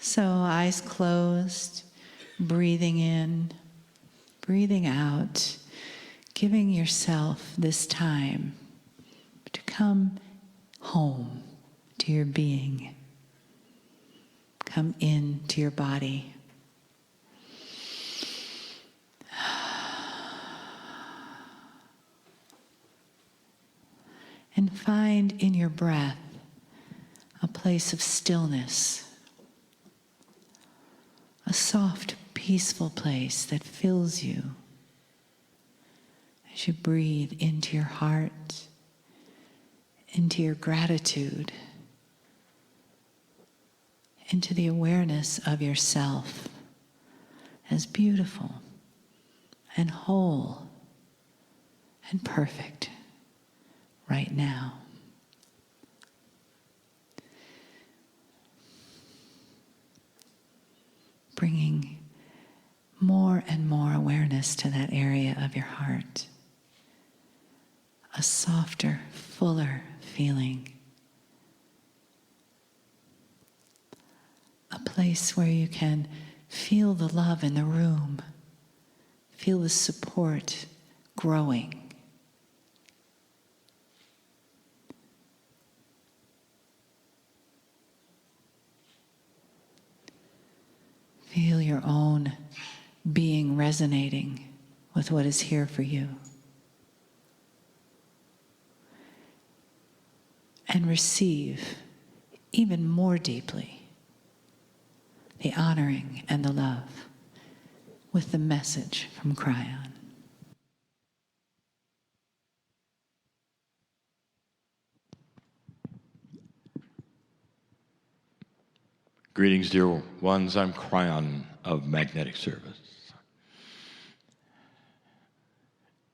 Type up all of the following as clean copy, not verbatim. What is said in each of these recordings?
So eyes closed, breathing in, breathing out, giving yourself this time to come home to your being. Come into your body. And find in your breath a place of stillness, a soft, peaceful place that fills you as you breathe into your heart, into your gratitude, into the awareness of yourself as beautiful and whole and perfect right now. Bringing more and more awareness to that area of your heart. A softer, fuller feeling. A place where you can feel the love in the room. Feel the support growing. Feel your own being resonating with what is here for you. And receive even more deeply the honoring and the love with the message from Kryon. Greetings, dear ones. I'm Kryon of Magnetic Service.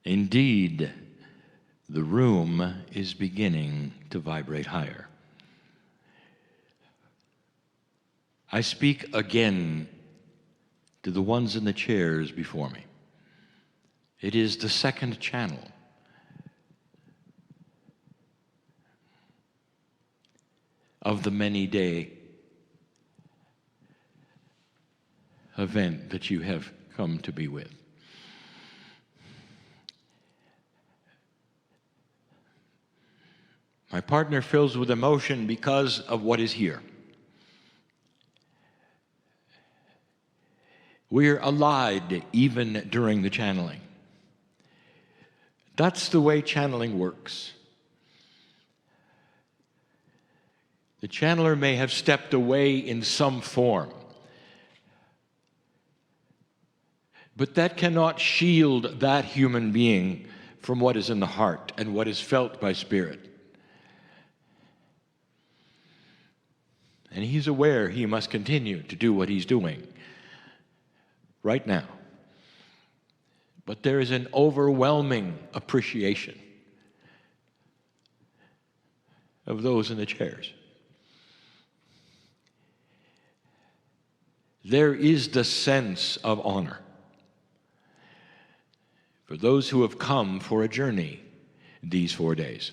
Indeed, the room is beginning to vibrate higher. I speak again to the ones in the chairs before me. It is the second channel. Of the many-day event that you have come to be with. My partner fills with emotion because of what is here. We're allied even during the channeling. That's the way channeling works. The channeler may have stepped away in some form, but that cannot shield that human being from what is in the heart and what is felt by spirit. And he's aware he must continue to do what he's doing right now. But there is an overwhelming appreciation of those in the chairs. There is the sense of honor for those who have come for a journey these 4 days.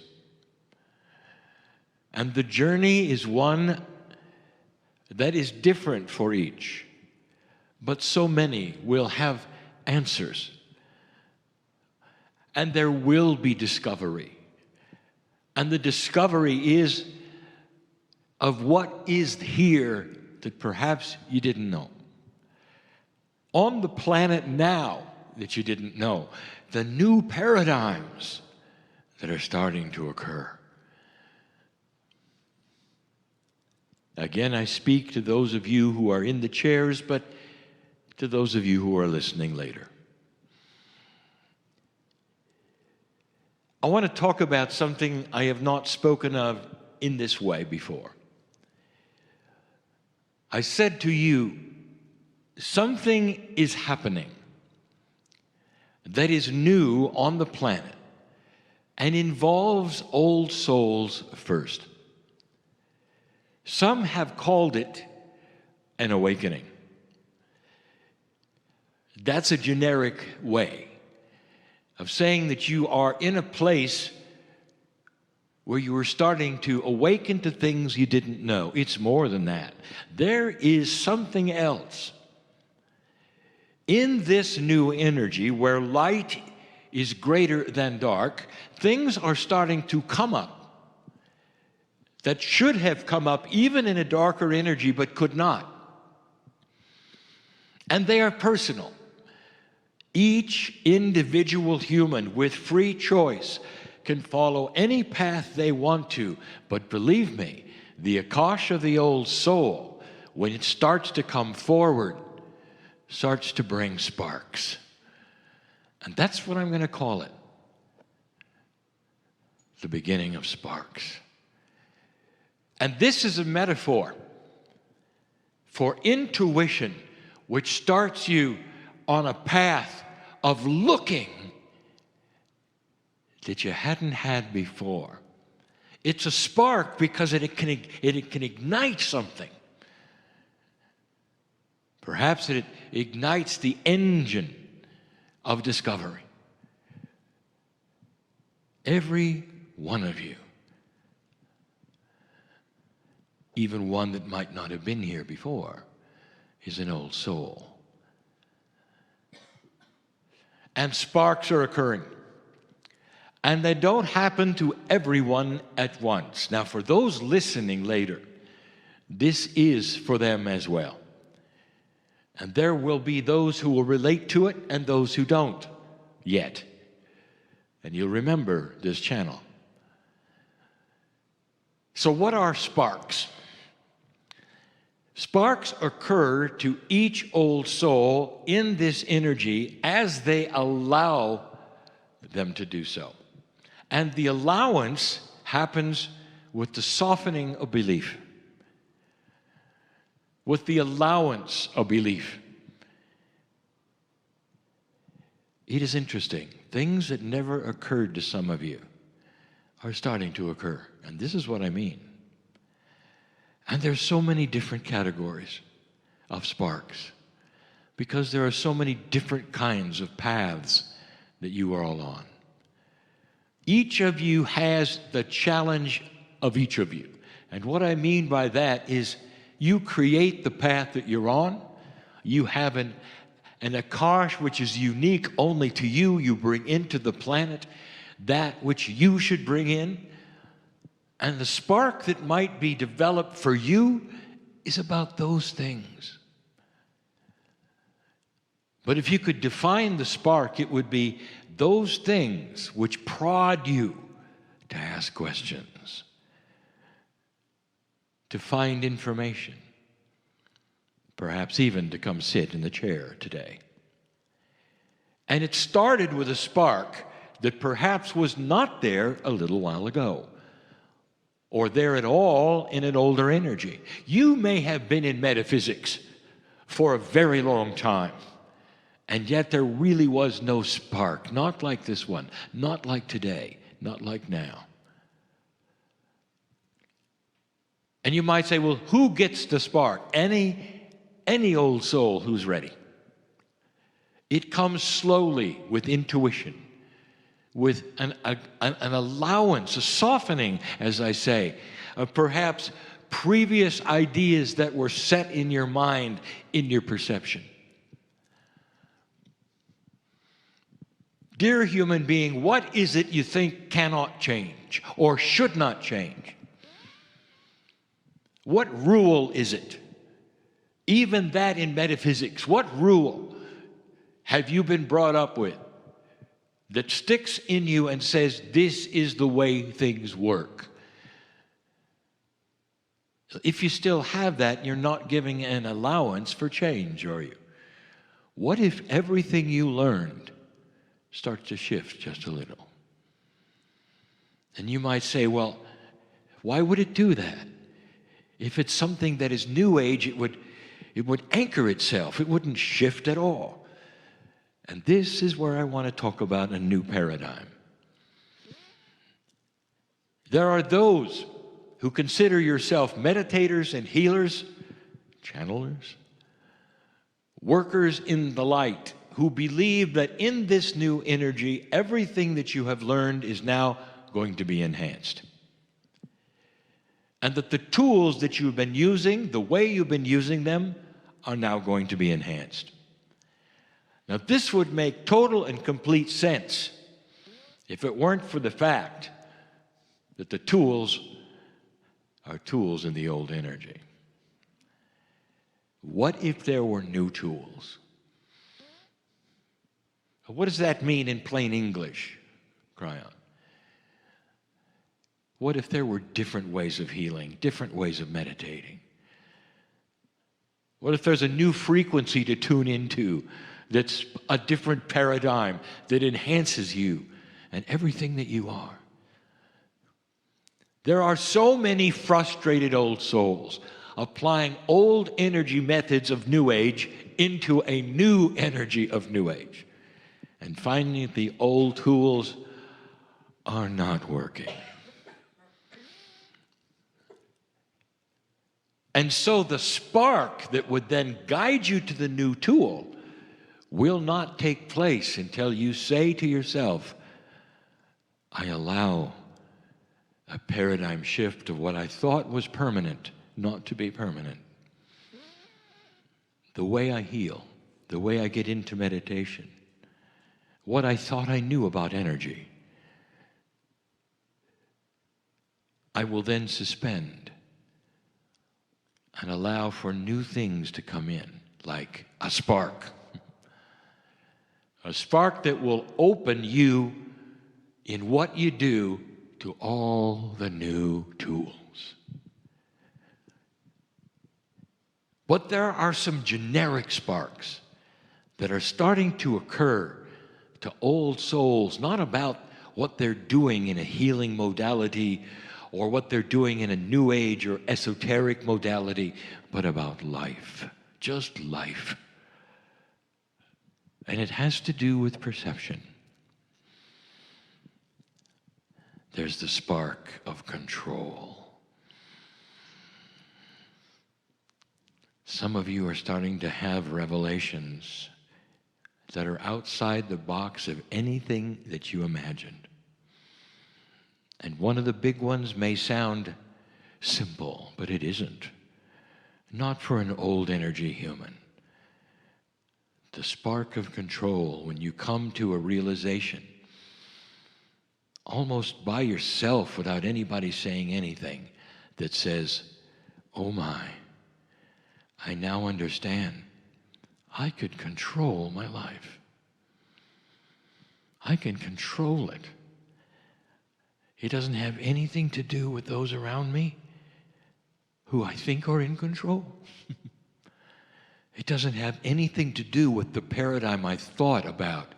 And the journey is one that is different for each, but so many will have answers. And there will be discovery. And the discovery is of what is here that perhaps you didn't know. On the planet now that you didn't know, the new paradigms that are starting to occur. Again, I speak to those of you who are in the chairs, but to those of you who are listening later. I want to talk about something I have not spoken of in this way before. I said to you, something is happening that is new on the planet and involves old souls first. Some have called it an awakening. That's a generic way of saying that you are in a place where you were starting to awaken to things you didn't know. It's more than that. There is something else. In this new energy, where light is greater than dark, things are starting to come up that should have come up even in a darker energy but could not. And they are personal. Each individual human with free choice can follow any path they want to, but believe me, the Akash of the old soul, when it starts to come forward, starts to bring sparks. And that's what I'm going to call it. The beginning of sparks. And this is a metaphor for intuition, which starts you on a path of looking that you hadn't had before. It's a spark because it can ignite something. Perhaps it ignites the engine of discovery. Every one of you, even one that might not have been here before, is an old soul. And sparks are occurring. And they don't happen to everyone at once. Now, for those listening later, this is for them as well. And there will be those who will relate to it and those who don't yet. And you'll remember this channel. So what are sparks? Sparks occur to each old soul in this energy as they allow them to do so. And the allowance happens with the softening of belief. With the allowance of belief. It is interesting. Things that never occurred to some of you are starting to occur. And this is what I mean. And there's so many different categories of sparks because there are so many different kinds of paths that you are all on. Each of you has the challenge of each of you. And what I mean by that is you create the path that you're on. You have an Akash which is unique only to you. You bring into the planet that which you should bring in. And the spark that might be developed for you is about those things. But if you could define the spark, it would be those things which prod you to ask questions, to find information, perhaps even to come sit in the chair today. And it started with a spark that perhaps was not there a little while ago, or there at all in an older energy. You may have been in metaphysics for a very long time, and yet there really was no spark, not like this one, not like today, not like now. And you might say, well, who gets the spark? Any old soul who's ready. It comes slowly with intuition, with an allowance, a softening, as I say, of perhaps previous ideas that were set in your mind, in your perception. Dear human being, what is it you think cannot change or should not change? What rule is it? Even that in metaphysics, what rule have you been brought up with that sticks in you and says, this is the way things work? If you still have that, you're not giving an allowance for change, are you? What if everything you learned starts to shift just a little? And you might say, well, why would it do that? If it's something that is New Age, it would anchor itself. It wouldn't shift at all. And this is where I want to talk about a new paradigm. There are those who consider yourself meditators and healers, channelers, workers in the light, who believe that in this new energy, everything that you have learned is now going to be enhanced. and that the tools that you've been using, the way you've been using them, are now going to be enhanced. Now, this would make total and complete sense if it weren't for the fact that the tools are tools in the old energy. What if there were new tools? What does that mean in plain English, Kryon? What if there were different ways of healing, different ways of meditating? What if there's a new frequency to tune into that's a different paradigm that enhances you and everything that you are? There are so many frustrated old souls applying old energy methods of New Age into a new energy of New Age and finding that the old tools are not working. And so the spark that would then guide you to the new tool will not take place until you say to yourself, I allow a paradigm shift of what I thought was permanent not to be permanent. The way I heal, the way I get into meditation, what I thought I knew about energy, I will then suspend and allow for new things to come in, like a spark. A spark that will open you in what you do to all the new tools. But there are some generic sparks that are starting to occur to old souls, not about what they're doing in a healing modality or what they're doing in a New Age or esoteric modality, but about life, just life. And it has to do with perception. There's the spark of control. Some of you are starting to have revelations that are outside the box of anything that you imagined. And one of the big ones may sound simple, but it isn't. Not for an old energy human. The spark of control, when you come to a realization, almost by yourself without anybody saying anything, that says, oh my, I now understand. I could control my life. I can control it. It doesn't have anything to do with those around me who I think are in control. It doesn't have anything to do with the paradigm I thought about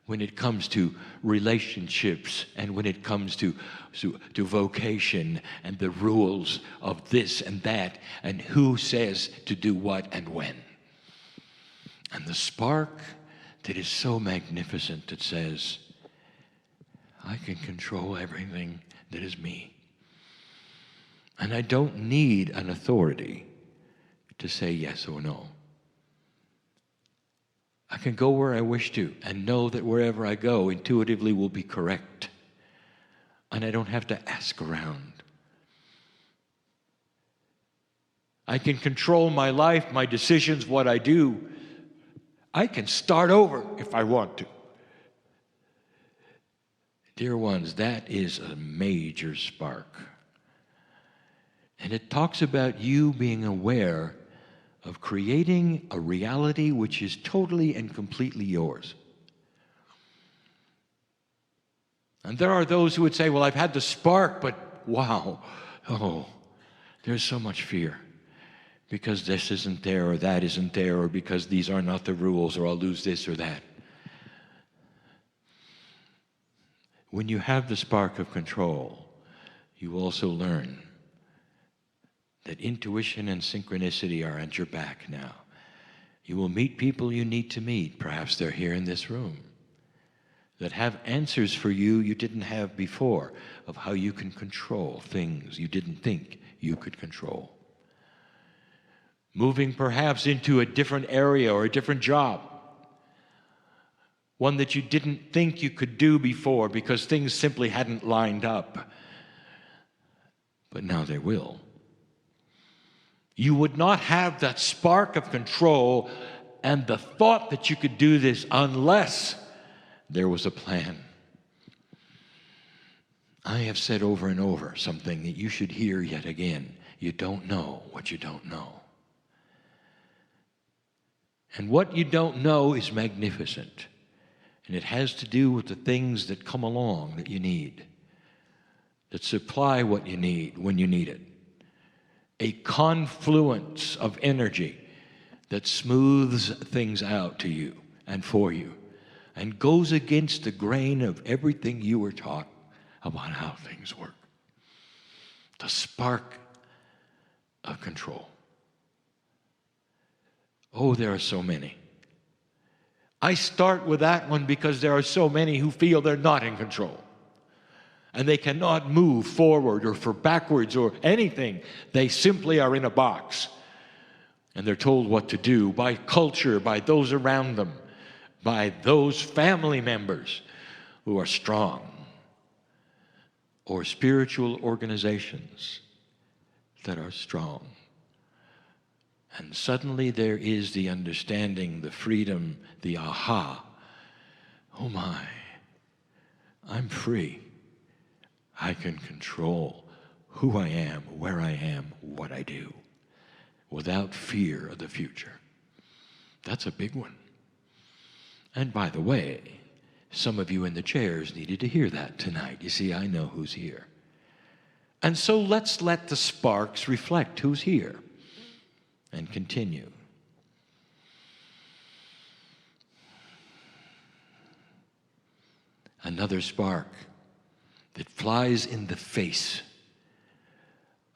when it comes to relationships and when it comes to vocation and the rules of this and that and who says to do what and when. And the spark that is so magnificent that says, I can control everything that is me. And I don't need an authority to say yes or no. I can go where I wish to and know that wherever I go intuitively will be correct. And I don't have to ask around. I can control my life, my decisions, what I do. I can start over if I want to. Dear ones, that is a major spark. And it talks about you being aware of creating a reality which is totally and completely yours. And there are those who would say, well, I've had the spark, but wow, there's so much fear. Because this isn't there, or that isn't there, or because these are not the rules, or I'll lose this or that. When you have the spark of control, you also learn that intuition and synchronicity are at your back now. You will meet people you need to meet, perhaps they're here in this room, that have answers for you you didn't have before of how you can control things you didn't think you could control. Moving perhaps into a different area or a different job, one that you didn't think you could do before because things simply hadn't lined up. but now they will. You would not have that spark of control and the thought that you could do this unless there was a plan. I have said over and over something that you should hear yet again. You don't know what you don't know. And what you don't know is magnificent. And it has to do with the things that come along that you need, that supply what you need when you need it. A confluence of energy that smooths things out to you and for you and goes against the grain of everything you were taught about how things work. The spark of control. Oh, there are so many. I start with that one because there are so many who feel they're not in control. And they cannot move forward or for backwards or anything. They simply are in a box. And they're told what to do by culture, by those around them, by those family members who are strong, or spiritual organizations that are strong. And suddenly there is the understanding, the freedom, the aha. Oh my, I'm free. I can control who I am, where I am, what I do, without fear of the future. That's a big one. And by the way, some of you in the chairs needed to hear that tonight. You see, I know who's here. And so let's let the sparks reflect who's here and continue. Another spark that flies in the face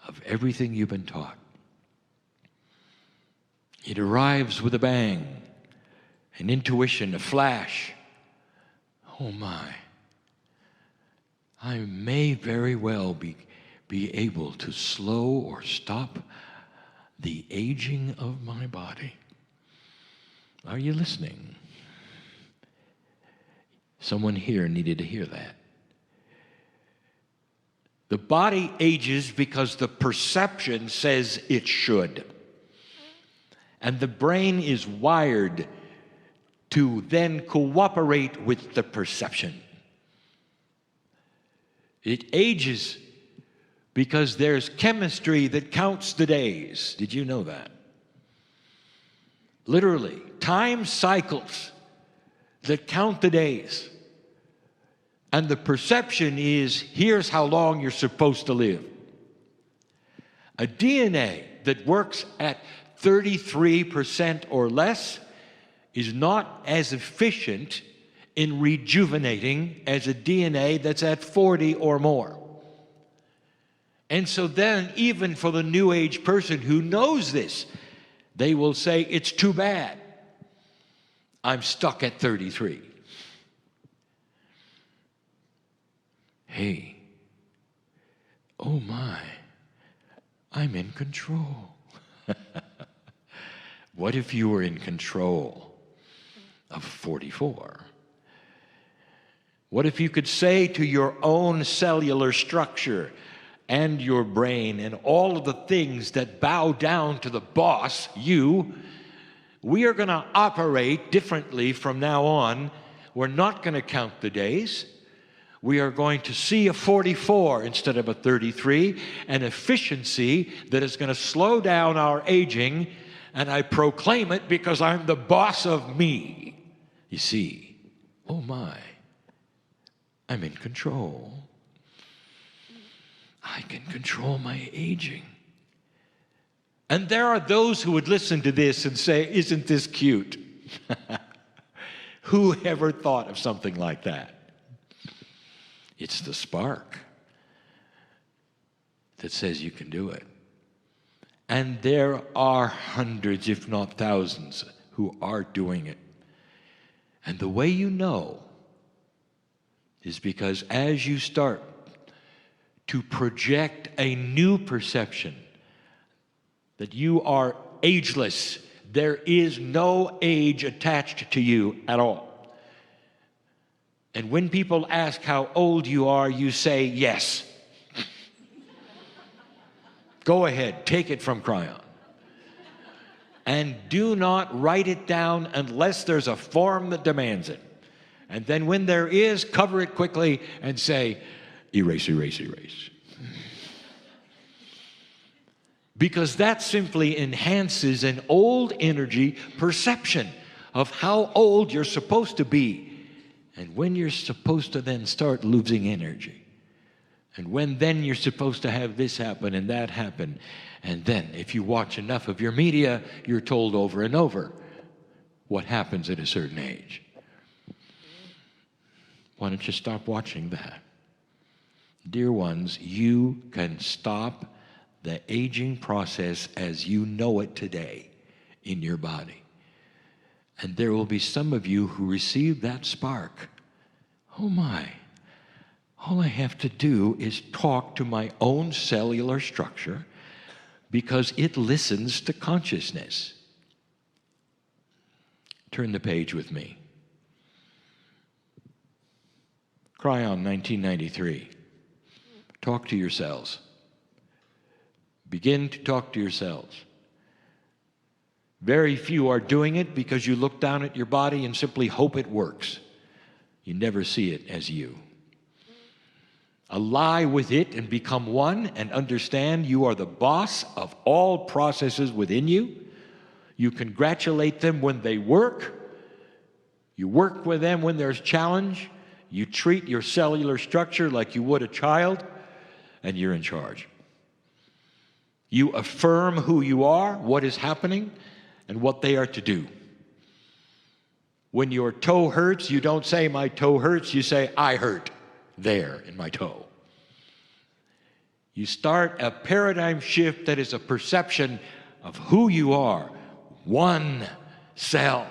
of everything you've been taught. It arrives with a bang, an intuition, a flash. Oh my, I may very well be able to slow or stop the aging of my body. Are you listening? Someone here needed to hear that. The body ages because the perception says it should. And the brain is wired to then cooperate with the perception. It ages because there's chemistry that counts the days. Did you know that? Literally, time cycles that count the days. And the perception is, here's how long you're supposed to live. A DNA that works at 33% or less is not as efficient in rejuvenating as a DNA that's at 40 or more. And so then, even for the New Age person who knows this, they will say, it's too bad. I'm stuck at 33. Hey, oh my, I'm in control. What if you were in control of 44? What if you could say to your own cellular structure and your brain and all of the things that bow down to the boss, you, we are going to operate differently from now on. We're not going to count the days. We are going to see a 44 instead of a 33, an efficiency that is going to slow down our aging, and I proclaim it because I'm the boss of me. You see, oh my, I'm in control. I can control my aging. And there are those who would listen to this and say, isn't this cute? Who ever thought of something like that? It's the spark that says you can do it. And there are hundreds, if not thousands, who are doing it. And the way you know is because as you start to project a new perception that you are ageless, there is no age attached to you at all. And when people ask how old you are, you say yes. Go ahead, take it from Kryon. And do not write it down unless there's a form that demands it. And then when there is, cover it quickly and say, erase, erase, erase. Because that simply enhances an old energy perception of how old you're supposed to be, and when you're supposed to then start losing energy, and when then you're supposed to have this happen and that happen. And then if you watch enough of your media, you're told over and over what happens at a certain age. Why don't you stop watching that? Dear ones, you can stop the aging process as you know it today in your body. And there will be some of you who receive that spark. Oh my, all I have to do is talk to my own cellular structure because it listens to consciousness. Turn the page with me. Kryon, 1993. Talk to yourselves. Begin to talk to yourselves. Very few are doing it because you look down at your body and simply hope it works. You never see it as you. Ally with it and become one and understand you are the boss of all processes within you. You congratulate them when they work. You work with them when there's challenge. You treat your cellular structure like you would a child, and you're in charge. You affirm who you are, what is happening, and what they are to do. When your toe hurts, you don't say, my toe hurts, you say, I hurt there in my toe. You start a paradigm shift that is a perception of who you are. One cell.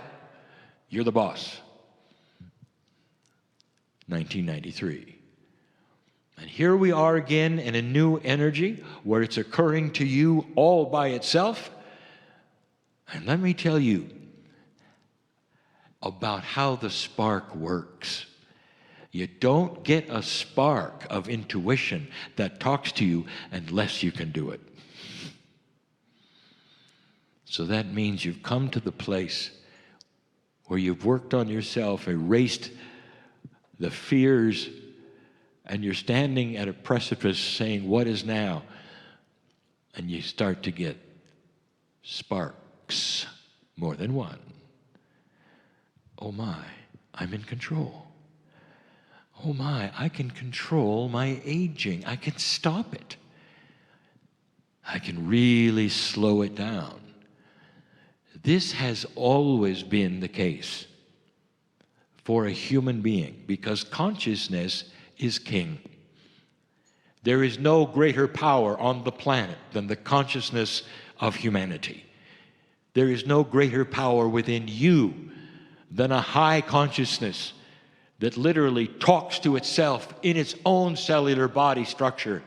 You're the boss. 1993. And here we are again in a new energy where it's occurring to you all by itself. And let me tell you about how the spark works. You don't get a spark of intuition that talks to you unless you can do it. So that means you've come to the place where you've worked on yourself, erased the fears, and you're standing at a precipice saying, what is now? And you start to get sparks, more than one. Oh my, I'm in control. Oh my, I can control my aging. I can stop it. I can really slow it down. This has always been the case for a human being because consciousness is king. There is no greater power on the planet than the consciousness of humanity. There is no greater power within you than a high consciousness that literally talks to itself in its own cellular body structure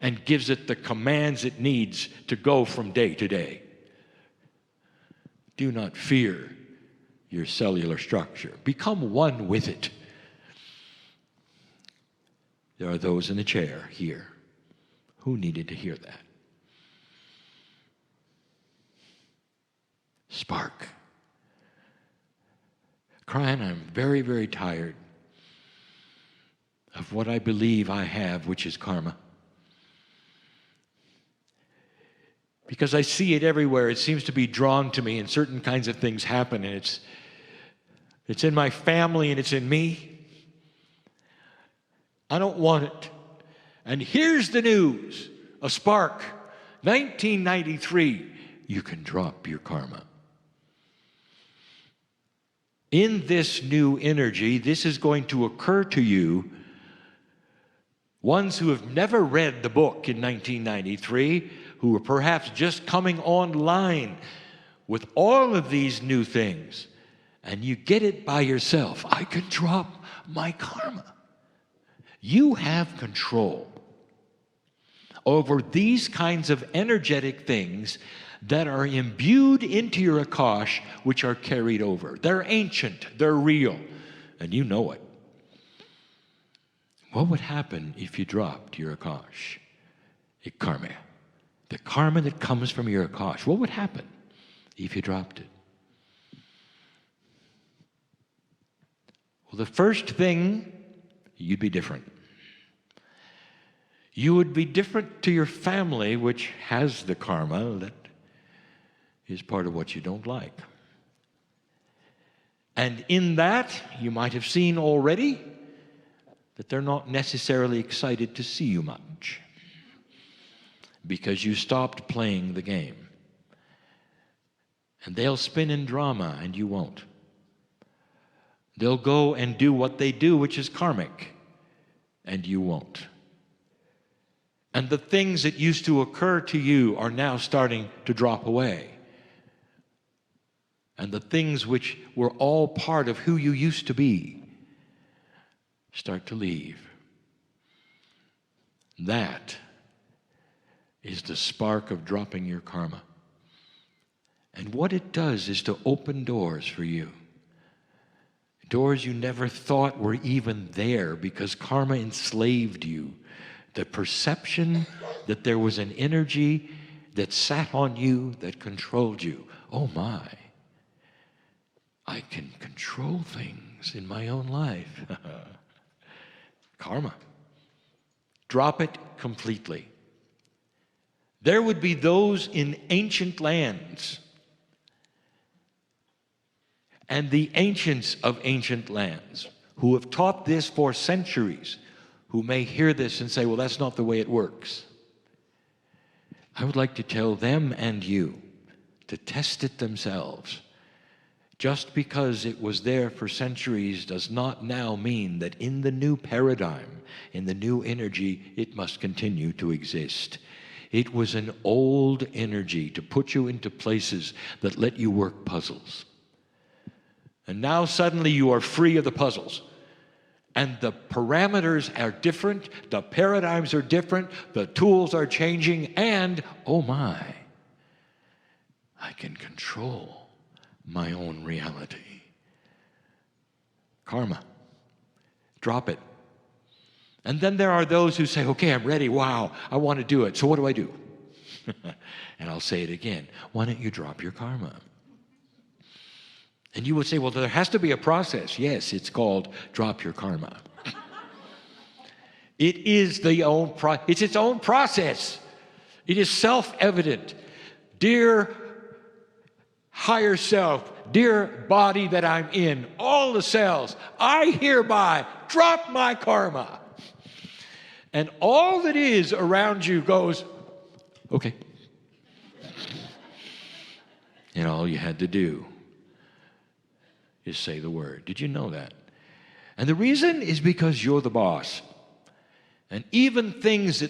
and gives it the commands it needs to go from day to day. Do not fear your cellular structure. Become one with it. There are those in the chair here who needed to hear that. Spark. Kryon, I'm very, very tired of what I believe I have, which is karma. Because I see it everywhere. It seems to be drawn to me, and certain kinds of things happen, and it's in my family and it's in me. I don't want it. And here's the news. A spark. 1993. You can drop your karma. In this new energy, this is going to occur to you. Ones who have never read the book in 1993, who are perhaps just coming online with all of these new things, and you get it by yourself. I can drop my karma. You have control over these kinds of energetic things that are imbued into your Akash, which are carried over. They're ancient, they're real, and you know it. What would happen if you dropped your Akash? Karma. the karma that comes from your akash, what would happen if you dropped it? Well, the first thing, you'd be different. You would be different to your family, which has the karma that is part of what you don't like. And in that, you might have seen already that they're not necessarily excited to see you much because you stopped playing the game. And they'll spin in drama and you won't. They'll go and do what they do, which is karmic, and you won't. And the things that used to occur to you are now starting to drop away. And the things which were all part of who you used to be start to leave. That is the spark of dropping your karma. And what it does is to open doors for you. Doors you never thought were even there because karma enslaved you. The perception that there was an energy that sat on you, that controlled you. Oh my, I can control things in my own life. Karma. Drop it completely. There would be those in ancient lands and the ancients of ancient lands who have taught this for centuries, who may hear this and say, well, that's not the way it works. I would like to tell them and you to test it themselves. Just because it was there for centuries does not now mean that in the new paradigm, in the new energy, it must continue to exist. It was an old energy to put you into places that let you work puzzles. And now suddenly you are free of the puzzles. And the parameters are different, the paradigms are different, the tools are changing, and, oh my, I can control my own reality. Karma. Drop it. And then there are those who say, okay, I'm ready, wow, I want to do it, so what do I do? And I'll say it again, why don't you drop your karma? And you would say, well, there has to be a process. Yes, it's called drop your karma. It is it's its own process. It is self-evident. Dear higher self, dear body that I'm in, all the cells, I hereby drop my karma. And all that is around you goes, okay. And all you had to do is say the word. Did you know that? And the reason is because you're the boss. And even things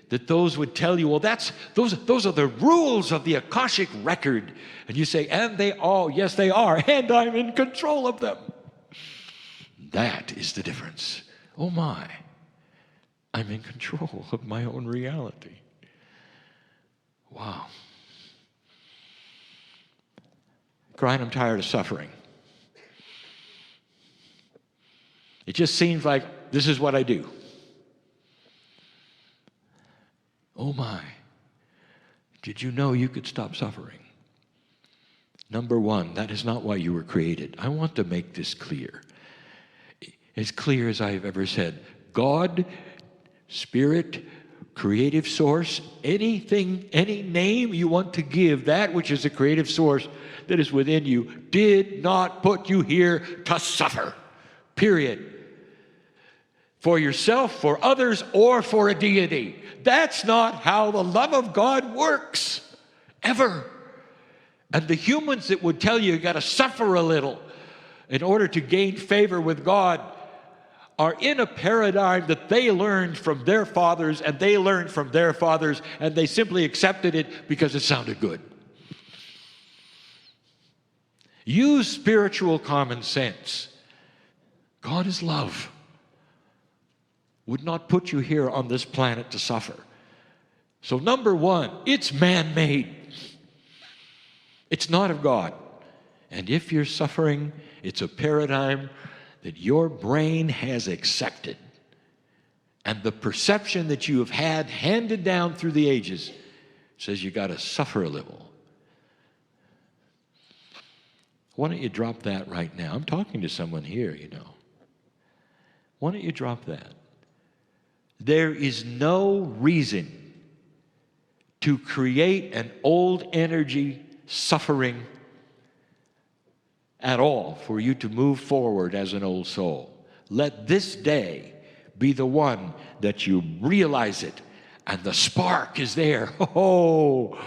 that those would tell you, well, those are the rules of the Akashic record. And you say, and they all, yes, they are, and I'm in control of them. That is the difference. Oh my, I'm in control of my own reality. Wow. Kryon, I'm tired of suffering. It just seems like this is what I do. Oh my, did you know you could stop suffering? Number one, that is not why you were created. I want to make this clear. As clear as I've ever said. God, Spirit, creative source, anything, any name you want to give, that which is a creative source that is within you, did not put you here to suffer. Period. For yourself, for others, or for a deity. That's not how the love of God works, ever. And the humans that would tell you got to suffer a little in order to gain favor with God are in a paradigm that they learned from their fathers, and they learned from their fathers, and they simply accepted it because it sounded good. Use spiritual common sense. God is love. Would not put you here on this planet to suffer. So number one, it's man-made. It's not of God. And if you're suffering, it's a paradigm that your brain has accepted. And the perception that you have had handed down through the ages says you got to suffer a little. Why don't you drop that right now? I'm talking to someone here, you know. Why don't you drop that? There is no reason to create an old energy suffering at all for you to move forward as an old soul. Let this day be the one that you realize it and the spark is there. Oh,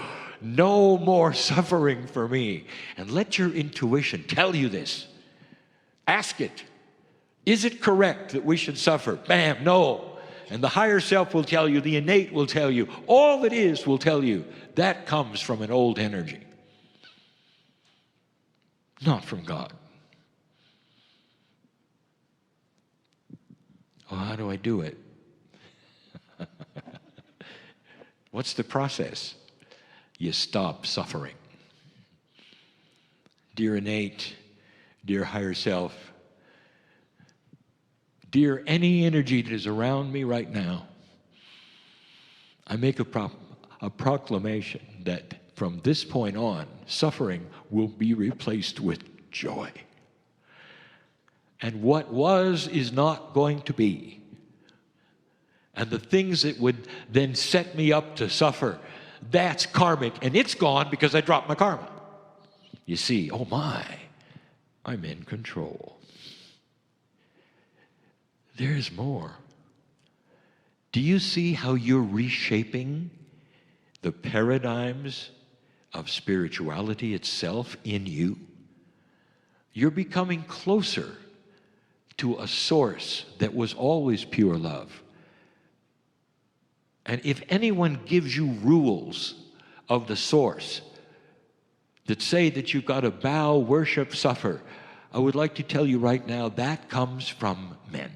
no more suffering for me. And let your intuition tell you this. Ask it. Is it correct that we should suffer? Bam, no. And the higher self will tell you, the innate will tell you, all that is will tell you. That comes from an old energy, not from God. Well, how do I do it? What's the process? You stop suffering. Dear innate, dear higher self, dear any energy that is around me right now, I make a proclamation that from this point on, suffering will be replaced with joy. And what was is not going to be. And the things that would then set me up to suffer, that's karmic, and it's gone because I dropped my karma. You see, oh my, I'm in control. There's more. Do you see how you're reshaping the paradigms of spirituality itself in you? You're becoming closer to a source that was always pure love. And if anyone gives you rules of the source that say that you've got to bow, worship, suffer, I would like to tell you right now that comes from men.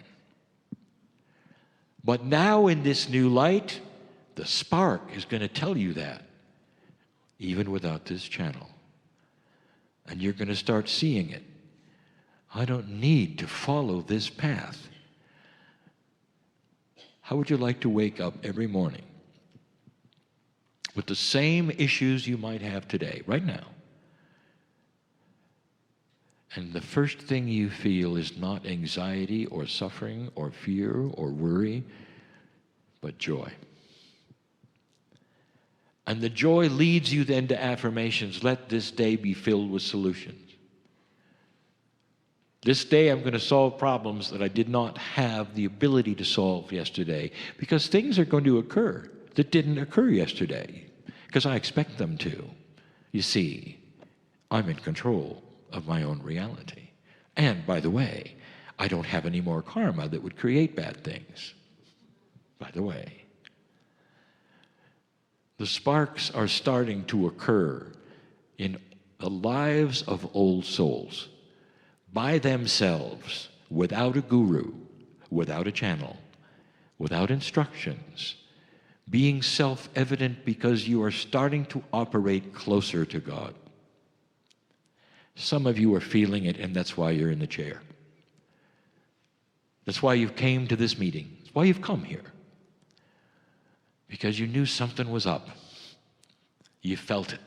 But now in this new light, the spark is going to tell you that, even without this channel. And you're going to start seeing it. I don't need to follow this path. How would you like to wake up every morning with the same issues you might have today, right now? And the first thing you feel is not anxiety or suffering or fear or worry, but joy. And the joy leads you then to affirmations. Let this day be filled with solutions. This day I'm going to solve problems that I did not have the ability to solve yesterday, because things are going to occur that didn't occur yesterday, because I expect them to. You see, I'm in control of my own reality. And by the way, I don't have any more karma that would create bad things. By the way, the sparks are starting to occur in the lives of old souls by themselves, without a guru, without a channel, without instructions, being self-evident because you are starting to operate closer to God. Some of you are feeling it, and that's why you're in the chair. That's why you came to this meeting. That's why you've come here. Because you knew something was up. You felt it.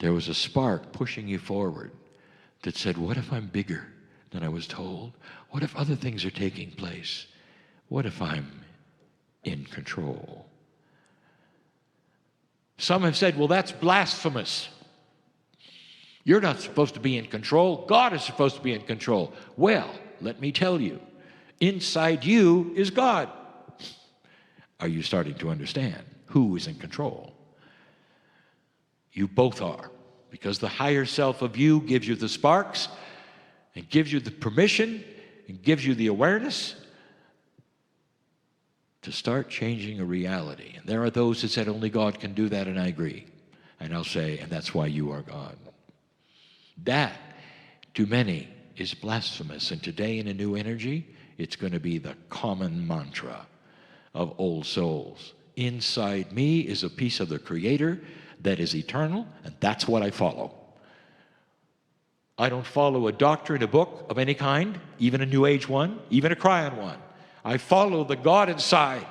There was a spark pushing you forward that said, what if I'm bigger than I was told? What if other things are taking place? What if I'm in control? Some have said, well, that's blasphemous. You're not supposed to be in control. God is supposed to be in control. Well, let me tell you, inside you is God. Are you starting to understand who is in control? You both are, because the higher self of you gives you the sparks and gives you the permission and gives you the awareness to start changing a reality. And there are those that said only God can do that, and I agree. And I'll say, and that's why you are God. That, to many, is blasphemous. And today in a new energy, it's going to be the common mantra of old souls. Inside me is a piece of the Creator that is eternal, and that's what I follow. I don't follow a doctrine, a book of any kind, even a New Age one, even a Kryon one. I follow the God inside,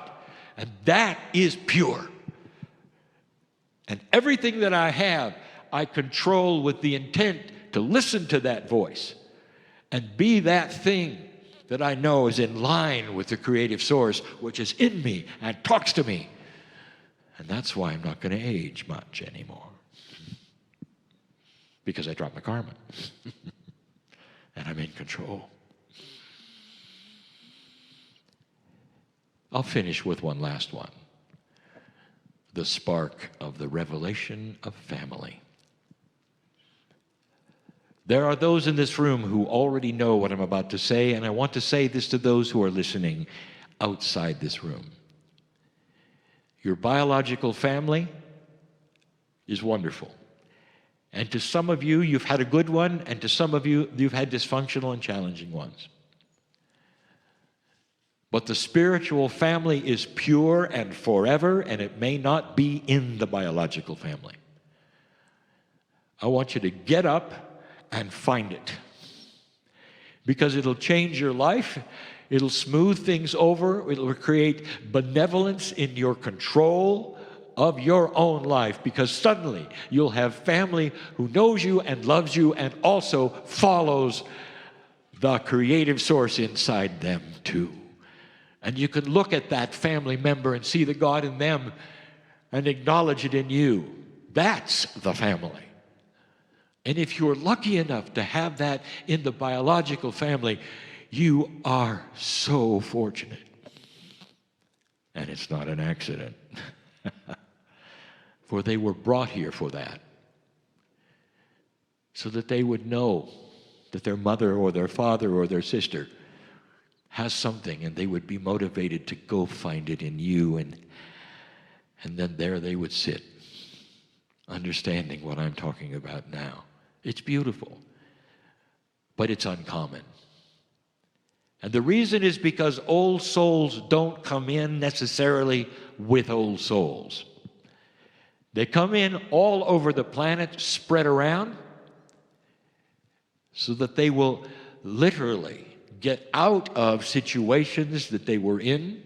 and that is pure. And everything that I have, I control with the intent to listen to that voice and be that thing that I know is in line with the creative source, which is in me and talks to me. And that's why I'm not going to age much anymore. Because I dropped my karma. And I'm in control. I'll finish with one last one. The spark of the revelation of family. There are those in this room who already know what I'm about to say, and I want to say this to those who are listening outside this room. Your biological family is wonderful. And to some of you, you've had a good one, and to some of you, you've had dysfunctional and challenging ones. But the spiritual family is pure and forever, and it may not be in the biological family. I want you to get up and find it. Because it'll change your life, it'll smooth things over, it'll create benevolence in your control of your own life, because suddenly you'll have family who knows you and loves you and also follows the creative source inside them too. And you can look at that family member and see the God in them and acknowledge it in you. That's the family. And if you're lucky enough to have that in the biological family, you are so fortunate. And it's not an accident. For they were brought here for that. So that they would know that their mother or their father or their sister has something, and they would be motivated to go find it in you, and then there they would sit, understanding what I'm talking about now. It's beautiful, but it's uncommon. And the reason is because old souls don't come in necessarily with old souls. They come in all over the planet, spread around, so that they will literally get out of situations that they were in,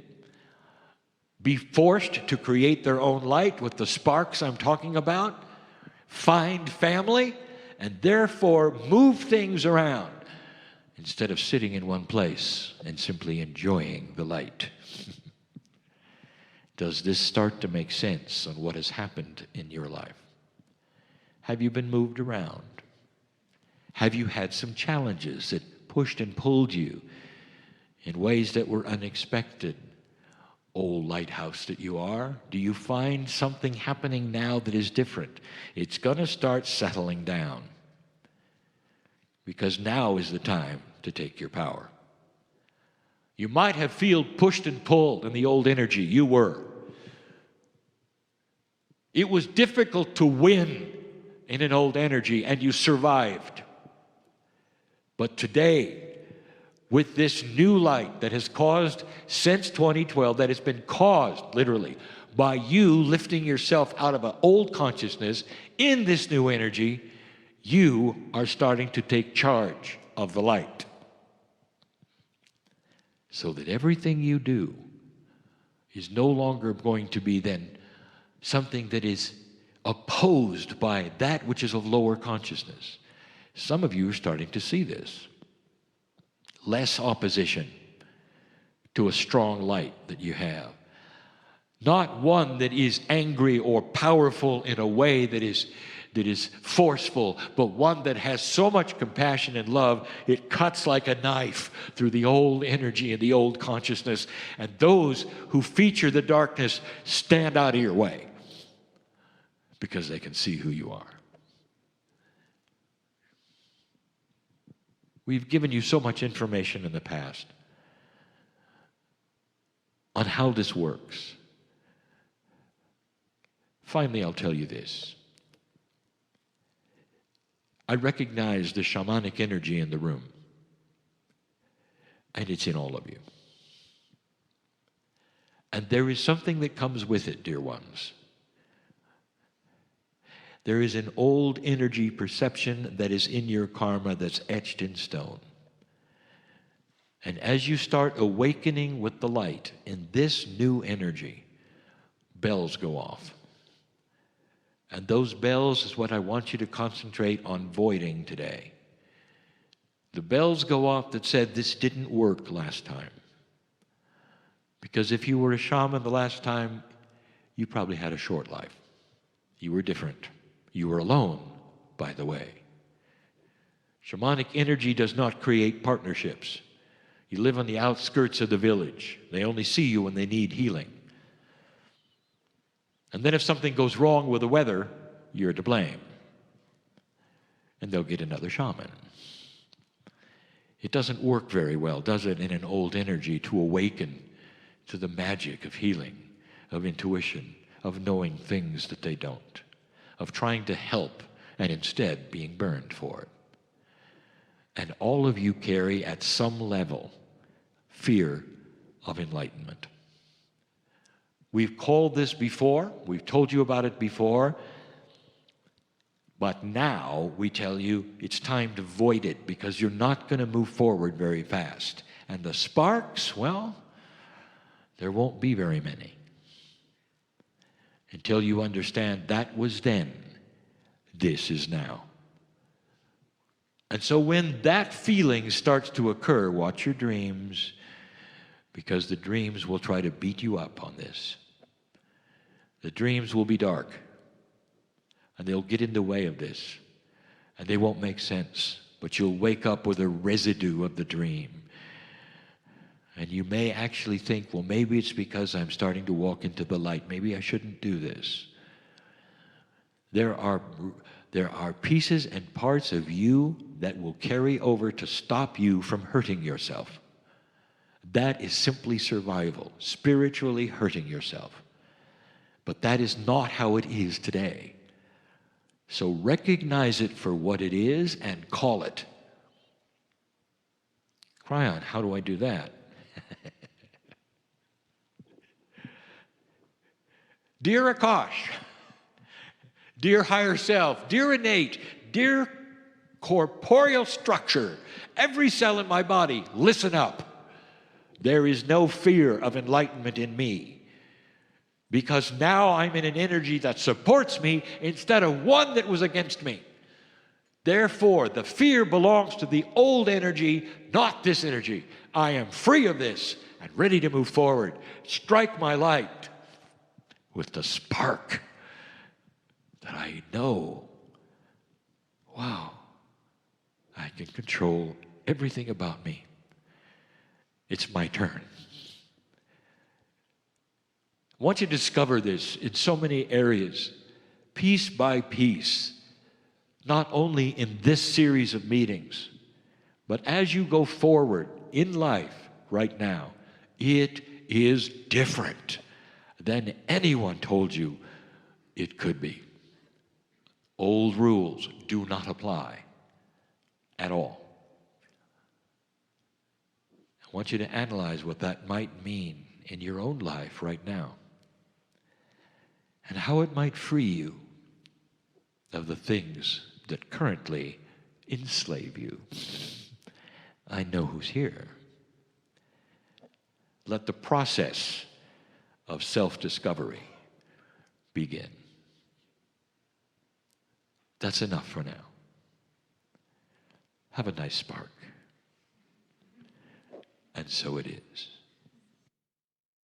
be forced to create their own light with the sparks I'm talking about, find family, and therefore move things around instead of sitting in one place and simply enjoying the light. Does this start to make sense on what has happened in your life? Have you been moved around? Have you had some challenges that pushed and pulled you in ways that were unexpected? Old lighthouse that you are, do you find something happening now that is different? It's going to start settling down, because now is the time to take your power. You might have felt pushed and pulled in the old energy. You were. It was difficult to win in an old energy, and you survived. But today, with this new light that has caused since 2012, that has been caused literally by you lifting yourself out of an old consciousness in this new energy, you are starting to take charge of the light. So that everything you do is no longer going to be then something that is opposed by that which is of lower consciousness. Some of you are starting to see this. Less opposition to a strong light that you have. Not one that is angry or powerful in a way that is forceful, but one that has so much compassion and love, it cuts like a knife through the old energy and the old consciousness. And those who feature the darkness stand out of your way because they can see who you are. We've given you so much information in the past on how this works. Finally, I'll tell you this. I recognize the shamanic energy in the room, and it's in all of you. And there is something that comes with it, dear ones. There is an old energy perception that is in your karma that's etched in stone. And as you start awakening with the light in this new energy, bells go off. And those bells is what I want you to concentrate on voiding today. The bells go off that said this didn't work last time. Because if you were a shaman the last time, you probably had a short life. You were different. You were alone, by the way. Shamanic energy does not create partnerships. You live on the outskirts of the village. They only see you when they need healing. And then if something goes wrong with the weather, you're to blame. And they'll get another shaman. It doesn't work very well, does it, in an old energy to awaken to the magic of healing, of intuition, of knowing things that they don't, of trying to help and instead being burned for it. And all of you carry at some level fear of enlightenment. We've called this before, we've told you about it before, but now we tell you it's time to void it because you're not going to move forward very fast. And the sparks, well, there won't be very many until you understand that was then, this is now. And so when that feeling starts to occur, watch your dreams, because the dreams will try to beat you up on this. The dreams will be dark, and they'll get in the way of this, and they won't make sense, but you'll wake up with a residue of the dream. And you may actually think, well, maybe it's because I'm starting to walk into the light. Maybe I shouldn't do this. There are pieces and parts of you that will carry over to stop you from hurting yourself. That is simply survival, spiritually hurting yourself. But that is not how it is today. So recognize it for what it is and call it. Kryon, how do I do that? Dear Akash, dear higher self, dear innate, dear corporeal structure, every cell in my body, listen up. There is no fear of enlightenment in me, because now I'm in an energy that supports me instead of one that was against me. Therefore, the fear belongs to the old energy, not this energy. I am free of this and ready to move forward. Strike my light with the spark that I know, wow, I can control everything about me. It's my turn. I want you to discover this in so many areas, piece by piece, not only in this series of meetings, but as you go forward in life right now, it is different than anyone told you it could be. Old rules do not apply at all. I want you to analyze what that might mean in your own life right now, and how it might free you of the things that currently enslave you. I know who's here. Let the process of self-discovery begin. That's enough for now. Have a nice spark. And so it is.